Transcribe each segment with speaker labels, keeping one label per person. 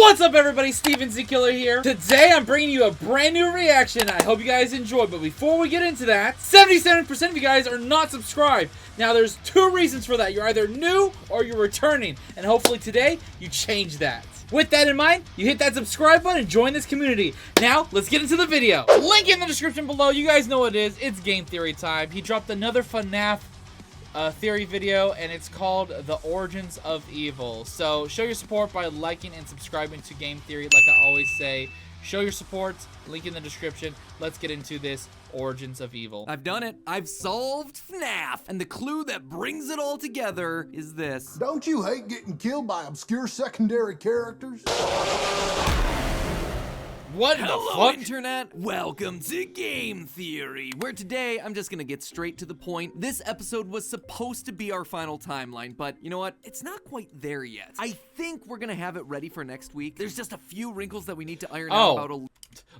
Speaker 1: What's up, everybody? Steven Z Killer here. Today I'm bringing you a brand new reaction. I hope you guys enjoy, but before we get into that, 77% of you guys are not subscribed. Now there's two reasons for that. You're either new or you're returning, and hopefully today you change that. With that in mind, you hit that subscribe button and join this community. Now, let's get into the video. Link in the description below. You guys know what it is. It's game theory time. He dropped another FNAF theory video, and it's called The Origins of Evil. So show your support by liking and subscribing to Game Theory. Like I always say, show your support, link in the description. Let's get into this Origins of Evil.
Speaker 2: I've done it. I've solved FNAF, and the clue that brings it all together is this.
Speaker 3: Don't you hate getting killed by obscure secondary characters?
Speaker 1: What the
Speaker 2: Hello,
Speaker 1: fuck?
Speaker 2: Internet. Welcome to Game Theory, where today I'm just gonna get straight to the point. This episode was supposed to be our final timeline, but you know what? It's not quite there yet. I think we're gonna have it ready for next week. There's just a few wrinkles that we need to iron out about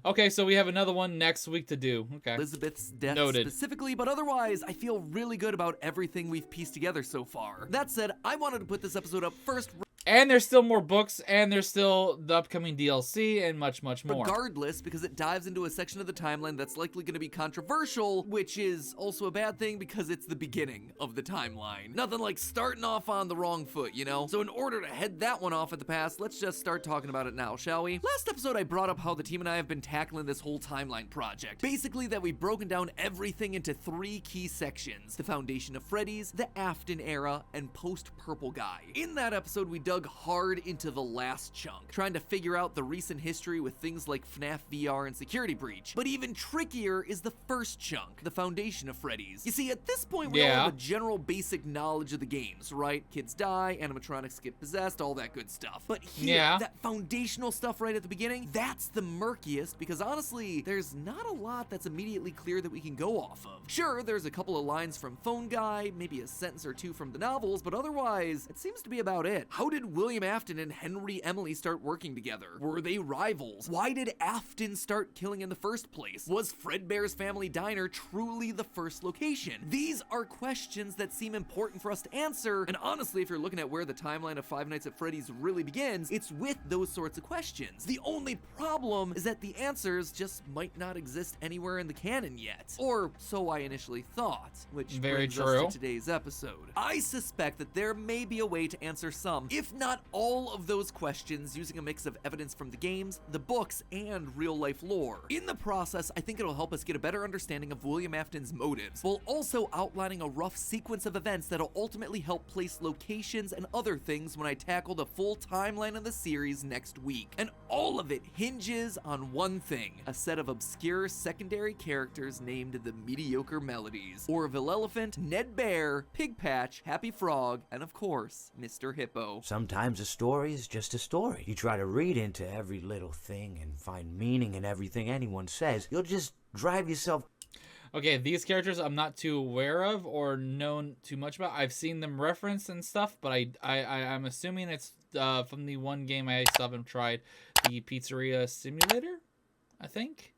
Speaker 1: Okay, so we have another one next week to do. Okay.
Speaker 2: Elizabeth's death
Speaker 1: Noted.
Speaker 2: specifically, but otherwise, I feel really good about everything we've pieced together so far. That said, I wanted to put this episode up first.
Speaker 1: And there's still more books, and there's still the upcoming DLC, and much, much more.
Speaker 2: Regardless, because it dives into a section of the timeline that's likely going to be controversial, which is also a bad thing because it's the beginning of the timeline. Nothing like starting off on the wrong foot, you know? So in order to head that one off at the pass, let's just start talking about it now, shall we? Last episode, I brought up how the team and I have been tackling this whole timeline project. Basically, that we've broken down everything into three key sections: the foundation of Freddy's, the Afton era, and post-Purple Guy. In that episode, we dug hard into the last chunk, trying to figure out the recent history with things like FNAF VR and Security Breach. But even trickier is the first chunk, the foundation of Freddy's. You see, at this point, we all have a general basic knowledge of the games, right? Kids die, animatronics get possessed, all that good stuff. But here, that foundational stuff right at the beginning, that's the murkiest, because honestly, there's not a lot that's immediately clear that we can go off of. Sure, there's a couple of lines from Phone Guy, maybe a sentence or two from the novels, but otherwise, it seems to be about it. How did William Afton and Henry Emily start working together? Were they rivals? Why did Afton start killing in the first place? Was Fredbear's Family Diner truly the first location? These are questions that seem important for us to answer, and honestly, if you're looking at where the timeline of Five Nights at Freddy's really begins, it's with those sorts of questions. The only problem is that the answers just might not exist anywhere in the canon yet. Or so I initially thought, which brings us to today's episode. I suspect that there may be a way to answer some, if not all of those questions, using a mix of evidence from the games, the books, and real-life lore. In the process, I think it'll help us get a better understanding of William Afton's motives, while also outlining a rough sequence of events that'll ultimately help place locations and other things when I tackle the full timeline of the series next week. And all of it hinges on one thing: a set of obscure secondary characters named the Mediocre Melodies. Orville Elephant, Ned Bear, Pig Patch, Happy Frog, and of course, Mr. Hippo.
Speaker 4: Sometimes a story is just a story. You try to read into every little thing and find meaning in everything anyone says, you'll just drive yourself.
Speaker 1: Okay, these characters I'm not too aware of or known too much about. I've seen them referenced and stuff, but I'm assuming it's from the one game I still haven't tried, the Pizzeria Simulator, I think.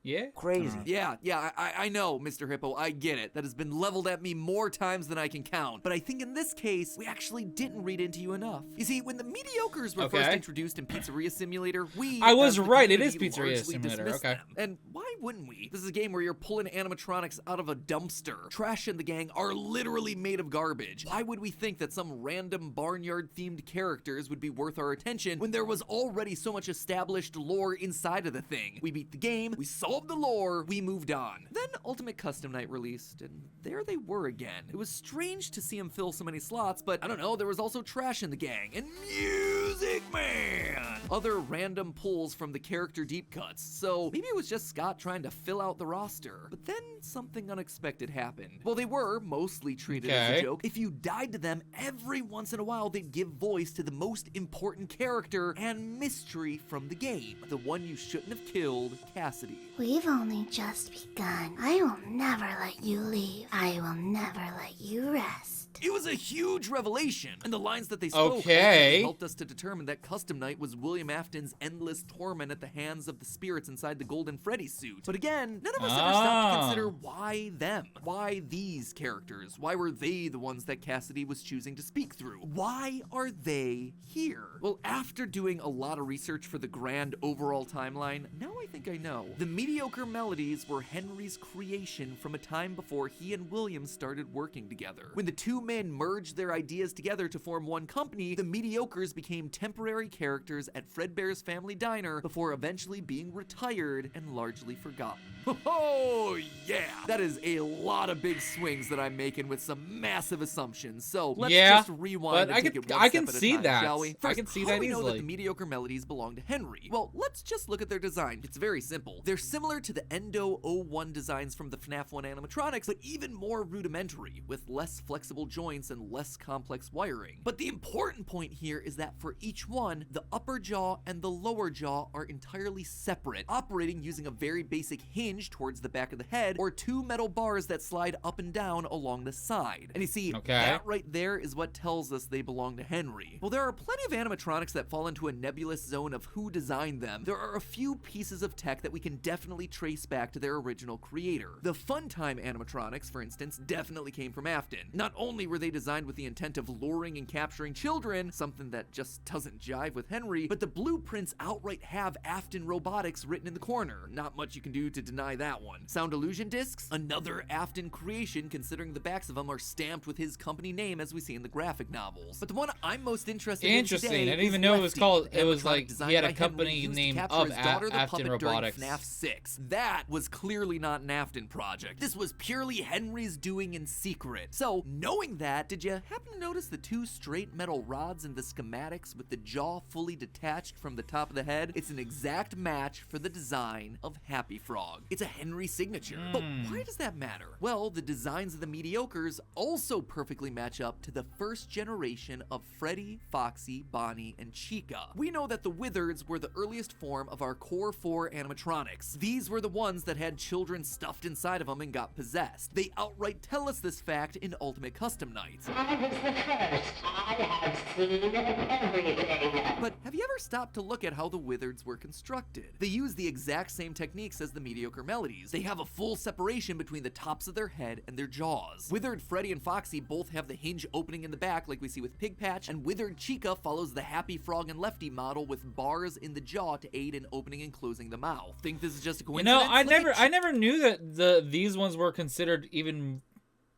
Speaker 1: Yeah?
Speaker 4: Crazy.
Speaker 2: Yeah, I know, Mr. Hippo, I get it. That has been leveled at me more times than I can count. But I think in this case, we actually didn't read into you enough. You see, when the Mediocres were first introduced in Pizzeria Simulator,
Speaker 1: I was right, it is Pizzeria Simulator, okay.
Speaker 2: Them. And why wouldn't we? This is a game where you're pulling animatronics out of a dumpster. Trash and the gang are literally made of garbage. Why would we think that some random barnyard-themed characters would be worth our attention when there was already so much established lore inside of the thing? We beat the game, we solved the lore, we moved on. Then Ultimate Custom Night released, and there they were again. It was strange to see him fill so many slots, but I don't know, there was also Trash in the Gang, and Music Man! Other random pulls from the character deep cuts, so maybe it was just Scott trying to fill out the roster. But then something unexpected happened. Well, they were mostly treated as a joke. If you died to them, every once in a while they'd give voice to the most important character and mystery from the game. The one you shouldn't have killed, Cassidy.
Speaker 5: We've only just begun. I will never let you leave. I will never let you rest.
Speaker 2: It was a huge revelation, and the lines that they spoke
Speaker 1: Okay.
Speaker 2: helped us to determine that Custom Night was William Afton's endless torment at the hands of the spirits inside the Golden Freddy suit. But again, none of us ever stopped to consider why them? Why these characters? Why were they the ones that Cassidy was choosing to speak through? Why are they here? Well, after doing a lot of research for the grand overall timeline, now I think I know. The Mediocre Melodies were Henry's creation from a time before he and William started working together. When the two men merged their ideas together to form one company, the Mediocres became temporary characters at Fredbear's Family Diner before eventually being retired and largely forgotten. Oh yeah! That is a lot of big swings that I'm making with some massive assumptions. So let's just rewind and take it one step at a time, shall we? First,
Speaker 1: I can see
Speaker 2: how
Speaker 1: that
Speaker 2: do we know that
Speaker 1: easily.
Speaker 2: the Mediocre Melodies belong to Henry? Well, let's just look at their design. It's very simple. They're similar to the Endo 01 designs from the FNAF 1 animatronics, but even more rudimentary, with less flexible joints and less complex wiring. But the important point here is that for each one, the upper jaw and the lower jaw are entirely separate, operating using a very basic hinge towards the back of the head, or two metal bars that slide up and down along the side. And you see, that right there is what tells us they belong to Henry. Well, there are plenty of animatronics that fall into a nebulous zone of who designed them. There are a few pieces of tech that we can definitely trace back to their original creator. The Funtime animatronics, for instance, definitely came from Afton. Not only were they designed with the intent of luring and capturing children, something that just doesn't jive with Henry, but the blueprints outright have Afton Robotics written in the corner. Not much you can do to deny that one. Sound illusion discs? Another Afton creation, considering the backs of them are stamped with his company name as we see in the graphic novels. But the one I'm most interested in today
Speaker 1: I didn't even know it was called, it was like, he had a company name of Afton Robotics.
Speaker 2: FNAF 6. That was clearly not an Afton project. This was purely Henry's doing in secret. So, knowing that, did you happen to notice the two straight metal rods in the schematics with the jaw fully detached from the top of the head? It's an exact match for the design of Happy Frog. It's a Henry signature. But why does that matter? Well, the designs of the Mediocres also perfectly match up to the first generation of Freddy, Foxy, Bonnie, and Chica. We know that the Wizards were the earliest form of our core 4 animatronics. These were the ones that had children stuffed inside of them and got possessed. They outright tell us this fact in Ultimate Custom Night.
Speaker 5: I was the first. I have seen everything.
Speaker 2: But have you ever stopped to look at how the Wizards were constructed? They use the exact same techniques as the Mediocre Melodies. They have a full separation between the tops of their head and their jaws. Withered Freddy and Foxy both have the hinge opening in the back like we see with Pig Patch, and Withered Chica follows the Happy Frog and Lefty model with bars in the jaw to aid in opening and closing the mouth. Think this is just a coincidence?
Speaker 1: You know, I never knew that these ones were considered even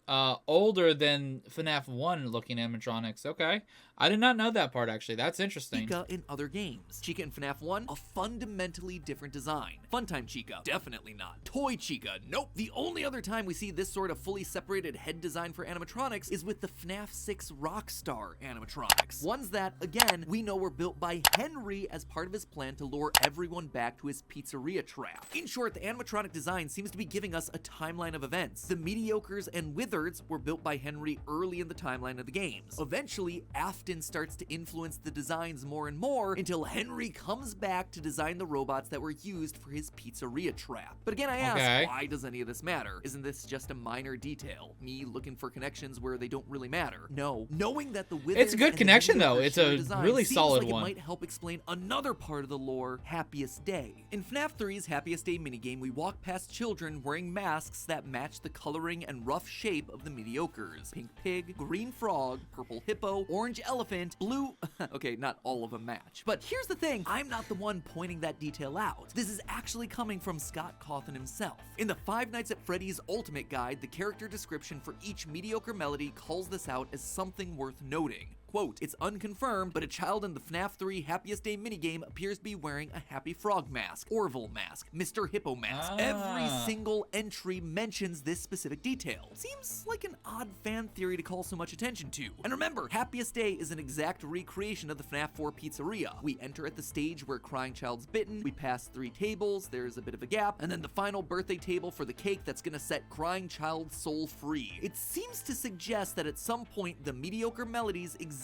Speaker 1: older than FNAF 1 looking animatronics. Okay. I did not know that part, actually. That's interesting.
Speaker 2: Chica in other games. Chica in FNAF 1, a fundamentally different design. Funtime Chica, definitely not. Toy Chica, nope. The only other time we see this sort of fully separated head design for animatronics is with the FNAF 6 Rockstar animatronics. Ones that, again, we know were built by Henry as part of his plan to lure everyone back to his pizzeria trap. In short, the animatronic design seems to be giving us a timeline of events. The Mediocres and Wizards were built by Henry early in the timeline of the games. Eventually, Afton starts to influence the designs more and more until Henry comes back to design the robots that were used for his pizzeria trap. But again, I ask, why does any of this matter? Isn't this just a minor detail? Me looking for connections where they don't really matter? No. Knowing that the Wizards
Speaker 1: It's a good connection, though. It's a really solid one.
Speaker 2: It might help explain another part of the lore, Happiest Day. In FNAF 3's Happiest Day minigame, we walk past children wearing masks that match the coloring and rough shape of the Mediocres. Pink pig, green frog, purple hippo, orange elephant, blue... okay, not all of them match. But here's the thing, I'm not the one pointing that detail out. This is actually coming from Scott Cawthon himself. In the Five Nights at Freddy's Ultimate Guide, the character description for each Mediocre Melody calls this out as something worth noting. Quote, it's unconfirmed, but a child in the FNAF 3 Happiest Day minigame appears to be wearing a Happy Frog mask, Orville mask, Mr. Hippo mask. Every single entry mentions this specific detail. Seems like an odd fan theory to call so much attention to. And remember, Happiest Day is an exact recreation of the FNAF 4 pizzeria. We enter at the stage where Crying Child's bitten, we pass 3 tables, there's a bit of a gap, and then the final birthday table for the cake that's gonna set Crying Child's soul free. It seems to suggest that at some point the Mediocre Melodies existed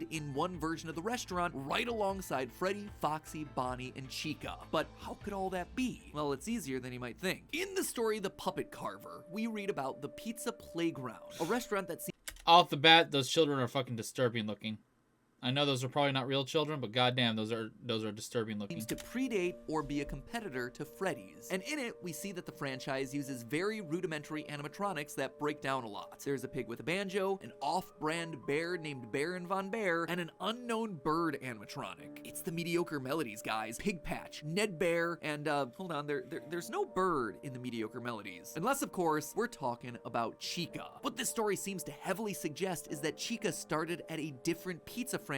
Speaker 2: in one version of the restaurant right alongside Freddy, Foxy, Bonnie, and Chica. But how could all that be? Well, it's easier than you might think. In the story The Puppet Carver, we read about the Pizza Playground, a restaurant that seems
Speaker 1: Off the bat, those children are fucking disturbing looking. I know those are probably not real children, but goddamn, those are disturbing looking.
Speaker 2: To predate or be a competitor to Freddy's. And in it, we see that the franchise uses very rudimentary animatronics that break down a lot. There's a pig with a banjo, an off-brand bear named Baron Von Bear, and an unknown bird animatronic. It's the Mediocre Melodies, guys. Pig Patch, Ned Bear, and hold on, there's no bird in the Mediocre Melodies. Unless, of course, we're talking about Chica. What this story seems to heavily suggest is that Chica started at a different pizza franchise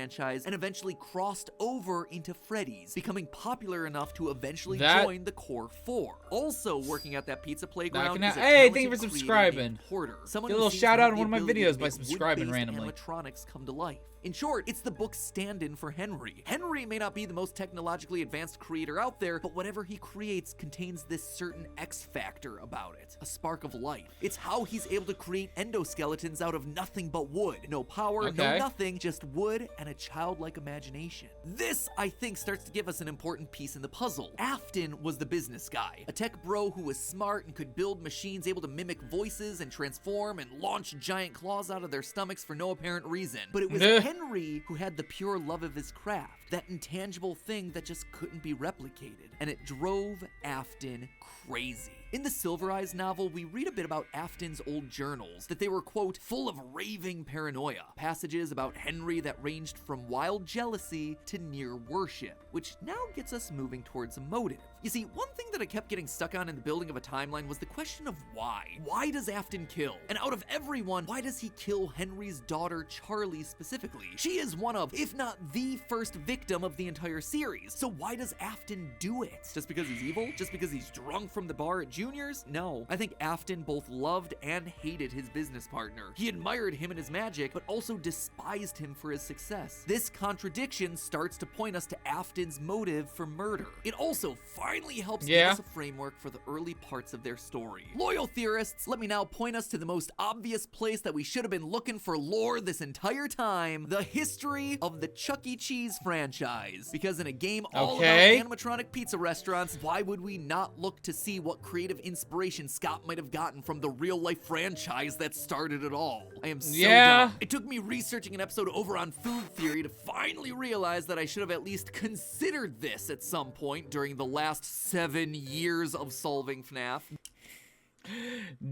Speaker 2: and eventually crossed over into Freddy's, becoming popular enough to eventually join the core four. Also working at that pizza playground is a
Speaker 1: hey, thank you for
Speaker 2: talented
Speaker 1: subscribing.
Speaker 2: creator named Porter. Someone
Speaker 1: Get a
Speaker 2: who
Speaker 1: little
Speaker 2: seems
Speaker 1: shout
Speaker 2: to
Speaker 1: out
Speaker 2: have
Speaker 1: on
Speaker 2: the
Speaker 1: one of my
Speaker 2: ability
Speaker 1: videos
Speaker 2: to
Speaker 1: by
Speaker 2: make
Speaker 1: subscribing
Speaker 2: wood-based
Speaker 1: randomly.
Speaker 2: animatronics come to life. In short, it's the book's stand-in for Henry. Henry may not be the most technologically advanced creator out there, but whatever he creates contains this certain X factor about it, a spark of life. It's how he's able to create endoskeletons out of nothing but wood. No power, no nothing, just wood and a childlike imagination. This, I think, starts to give us an important piece in the puzzle. Afton was the business guy, a tech bro who was smart and could build machines able to mimic voices and transform and launch giant claws out of their stomachs for no apparent reason. But it was Henry who had the pure love of his craft, that intangible thing that just couldn't be replicated, and it drove Afton crazy. In the Silver Eyes novel, we read a bit about Afton's old journals, that they were, quote, full of raving paranoia, passages about Henry that ranged from wild jealousy to near worship, which now gets us moving towards a motive. You see, one thing that I kept getting stuck on in the building of a timeline was the question of why. Why does Afton kill? And out of everyone, why does he kill Henry's daughter, Charlie, specifically? She is one of, if not the first victim of the entire series. So why does Afton do it? Just because he's evil? Just because he's drunk from the bar at Junior's? No. I think Afton both loved and hated his business partner. He admired him and his magic, but also despised him for his success. This contradiction starts to point us to Afton's motive for murder. It also finally helps give us a framework for the early parts of their story. Loyal theorists, let me now point us to the most obvious place that we should have been looking for lore this entire time: the history of the Chuck E. Cheese franchise. Because in a game all about animatronic pizza restaurants, why would we not look to see what creative inspiration Scott might have gotten from the real-life franchise that started it all? I am so dumb. It took me researching an episode over on food theory to finally realize that I should have at least considered this at some point during the last 7 years of solving FNAF.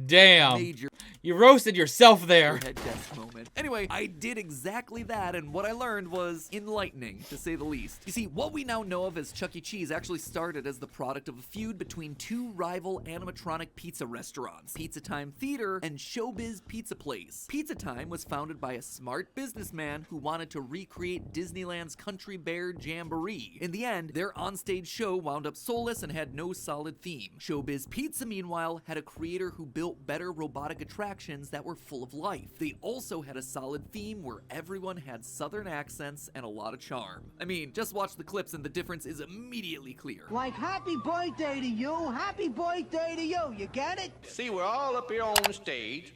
Speaker 1: Damn. You roasted yourself there.
Speaker 2: Head test moment. Anyway, I did exactly that, and what I learned was enlightening, to say the least. You see, what we now know of as Chuck E. Cheese actually started as the product of a feud between two rival animatronic pizza restaurants, Pizza Time Theater and Showbiz Pizza Place. Pizza Time was founded by a smart businessman who wanted to recreate Disneyland's Country Bear Jamboree. In the end, their onstage show wound up soulless and had no solid theme. Showbiz Pizza, meanwhile, had a creator who built better robotic attractions that were full of life. They also had a solid theme where everyone had southern accents and a lot of charm. I mean, just watch the clips and the difference is immediately clear.
Speaker 6: Like, happy birthday to you, happy birthday to you, you get it?
Speaker 7: See, we're all up here on the stage,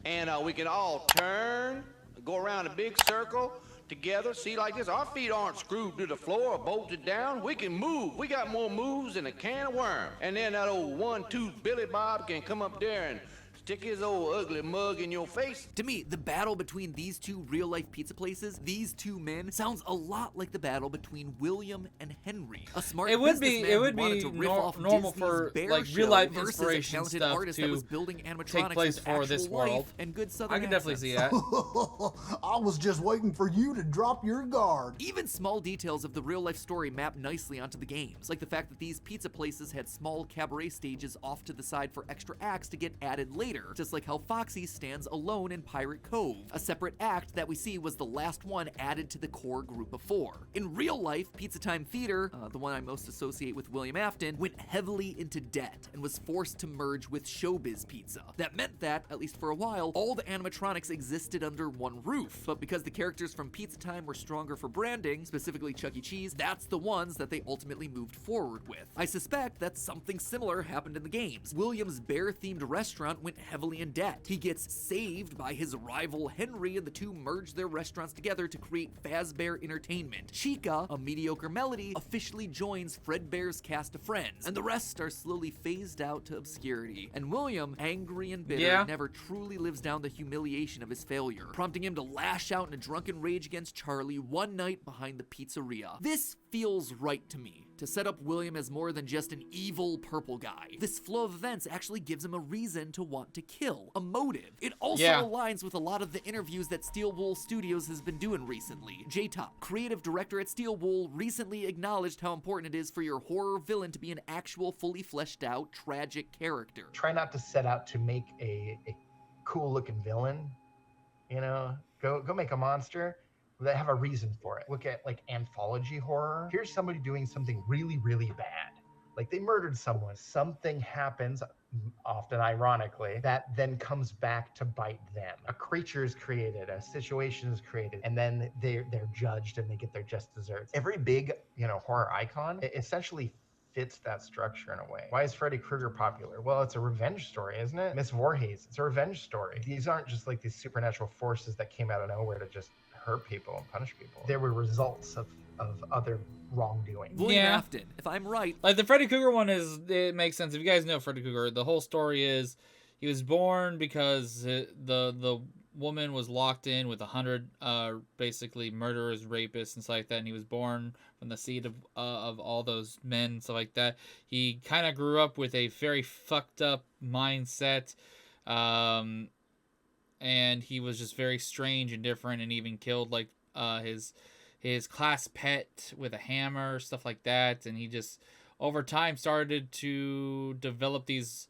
Speaker 7: and we can all turn, go around a big circle together. See, like this, our feet aren't screwed to the floor or bolted down. We can move. We got more moves than a can of worms. And then that old 1-2 Billy Bob can come up there and stick his old ugly mug in your face.
Speaker 2: To me, the battle between these two real-life pizza places, these two men, sounds a lot like the battle between William and Henry. A smart businessman who wanted to riff off
Speaker 1: normal
Speaker 2: Disney's
Speaker 1: for
Speaker 2: Bear
Speaker 1: like
Speaker 2: Show
Speaker 1: real-life
Speaker 2: versus a
Speaker 1: inspiration
Speaker 2: talented
Speaker 1: stuff
Speaker 2: artist
Speaker 1: to
Speaker 2: that was building animatronics
Speaker 1: take place
Speaker 2: with
Speaker 1: for this
Speaker 2: actual
Speaker 1: world.
Speaker 2: life and good southern
Speaker 1: I can definitely see that.
Speaker 3: I was just waiting for you to drop your guard.
Speaker 2: Even small details of the real-life story map nicely onto the games, like the fact that these pizza places had small cabaret stages off to the side for extra acts to get added later, just like how Foxy stands alone in Pirate Cove, a separate act that we see was the last one added to the core group of 4. In real life, Pizza Time Theater, the one I most associate with William Afton, went heavily into debt and was forced to merge with Showbiz Pizza. That meant that, at least for a while, all the animatronics existed under one roof, but because the characters from Pizza Time were stronger for branding, specifically Chuck E. Cheese, that's the ones that they ultimately moved forward with. I suspect that something similar happened in the games. William's bear-themed restaurant went heavily in debt. He gets saved by his rival Henry, and the two merge their restaurants together to create Fazbear Entertainment. Chica, a mediocre melody, officially joins Fredbear's cast of friends, and the rest are slowly phased out to obscurity. And William, angry and bitter, never truly lives down the humiliation of his failure, prompting him to lash out in a drunken rage against Charlie one night behind the pizzeria. This feels right to me, to set up William as more than just an evil purple guy. This flow of events actually gives him a reason to want to kill, a motive. It also aligns with a lot of the interviews that Steel Wool Studios has been doing recently. J-Top, creative director at Steel Wool, recently acknowledged how important it is for your horror villain to be an actual, fully fleshed out, tragic character.
Speaker 8: Try not to set out to make a cool looking villain, you know? Go make a monster that have a reason for it. Look at like anthology horror. Here's somebody doing something really, really bad. Like they murdered someone. Something happens, often ironically, that then comes back to bite them. A creature is created, a situation is created, and then they're judged and they get their just desserts. Every big, horror icon essentially fits that structure in a way. Why is Freddy Krueger popular? Well, it's a revenge story, isn't it? Miss Voorhees, it's a revenge story. These aren't just like these supernatural forces that came out of nowhere to just hurt people and punish people. There were results of other wrongdoing.
Speaker 2: William Afton, if I'm right.
Speaker 1: Like the Freddy Krueger one it makes sense. If you guys know Freddy Krueger, the whole story is he was born because the woman was locked in with 100 basically murderers, rapists, and stuff like that, and he was born from the seed of all those men and stuff like that. He kind of grew up with a very fucked up mindset, and he was just very strange and different, and even killed like his class pet with a hammer, stuff like that. And he just over time started to develop these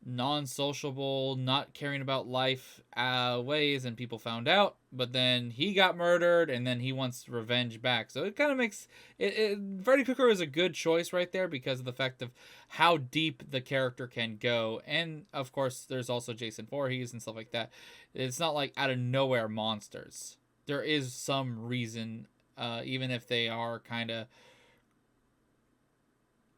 Speaker 1: non-sociable, not caring about life ways, and people found out. But then he got murdered, and then he wants revenge back. So it kind of makes it Freddy Krueger is a good choice right there because of the fact of how deep the character can go. And of course there's also Jason Voorhees and stuff like that. It's not like out of nowhere monsters. There is some reason, even if they are kind of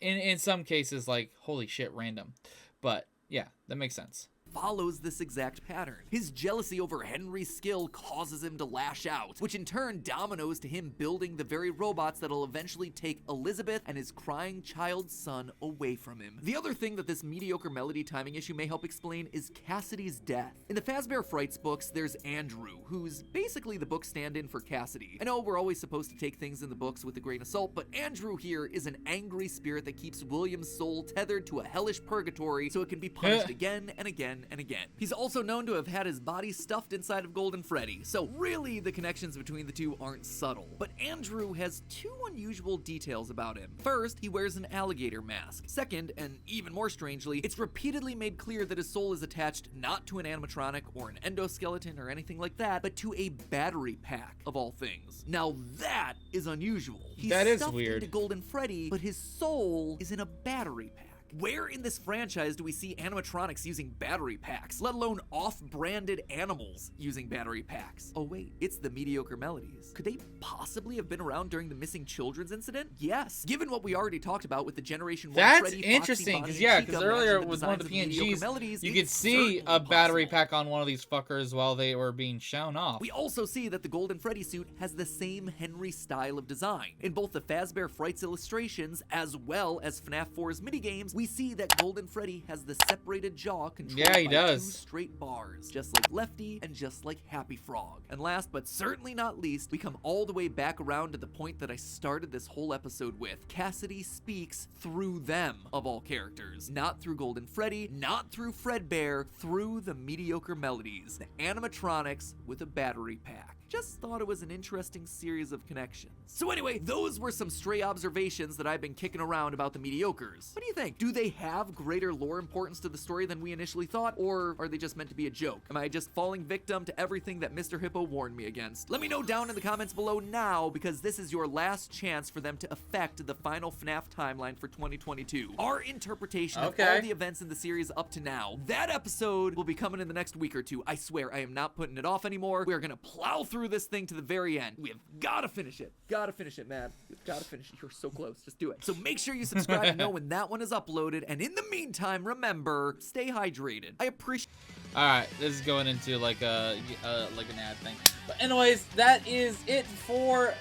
Speaker 1: in some cases like holy shit random. But yeah, that makes sense.
Speaker 2: Follows this exact pattern. His jealousy over Henry's skill causes him to lash out, which in turn dominoes to him building the very robots that'll eventually take Elizabeth and his crying child son away from him. The other thing that this mediocre melody timing issue may help explain is Cassidy's death. In the Fazbear Frights books, there's Andrew, who's basically the book stand-in for Cassidy. I know we're always supposed to take things in the books with a grain of salt, but Andrew here is an angry spirit that keeps William's soul tethered to a hellish purgatory so it can be punished again and again and again. He's also known to have had his body stuffed inside of Golden Freddy, so really the connections between the two aren't subtle. But Andrew has two unusual details about him. First, he wears an alligator mask. Second, and even more strangely, it's repeatedly made clear that his soul is attached not to an animatronic or an endoskeleton or anything like that, but to a battery pack, of all things. Now that is unusual. He's stuffed into Golden Freddy, but his soul is in a battery pack. Where in this franchise do we see animatronics using battery packs, let alone off-branded animals using battery packs? Oh wait, it's the Mediocre Melodies. Could they possibly have been around during the missing children's incident? Yes. Given what we already talked about with the Generation 1
Speaker 1: That's
Speaker 2: Freddy,
Speaker 1: interesting, because earlier with one of the PNGs, you could see a battery pack on one of these fuckers while they were being shown off.
Speaker 2: We also see that the Golden Freddy suit has the same Henry style of design. In both the Fazbear Frights illustrations as well as FNAF 4's minigames, we see that Golden Freddy has the separated jaw controlled by two straight bars, just like Lefty and just like Happy Frog. And last but certainly not least, we come all the way back around to the point that I started this whole episode with. Cassidy speaks through them, of all characters. Not through Golden Freddy, not through Fredbear, through the Mediocre Melodies, the animatronics with a battery pack. Just thought it was an interesting series of connections. So anyway, those were some stray observations that I've been kicking around about the Mediocres. What do you think? Do they have greater lore importance to the story than we initially thought, or are they just meant to be a joke? Am I just falling victim to everything that Mr. Hippo warned me against? Let me know down in the comments below now, because this is your last chance for them to affect the final FNAF timeline for 2022. Our interpretation of all the events in the series up to now. That episode will be coming in the next week or two. I swear, I am not putting it off anymore. We are gonna plow through through this thing to the very end. We have gotta finish it. Gotta finish it, man. We've gotta finish it. You're so close. Just do it. So make sure you subscribe to know when that one is uploaded. And in the meantime, remember, stay hydrated. I appreciate.
Speaker 1: All right, this is going into like an ad thing. But anyways, that is it for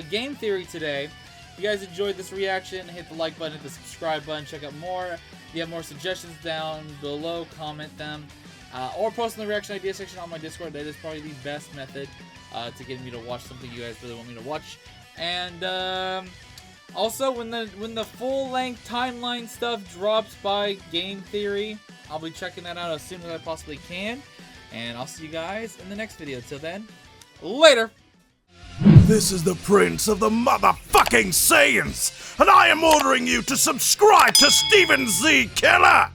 Speaker 1: game theory today. If you guys enjoyed this reaction, hit the like button, hit the subscribe button, check out more. If you have more suggestions down below, comment them. Or post in the reaction idea section on my Discord. That is probably the best method to get me to watch something you guys really want me to watch. And also, when the full-length timeline stuff drops by Game Theory, I'll be checking that out as soon as I possibly can. And I'll see you guys in the next video. Till then, later!
Speaker 9: This is the Prince of the motherfucking Saiyans, and I am ordering you to subscribe to Steven Z. Killer!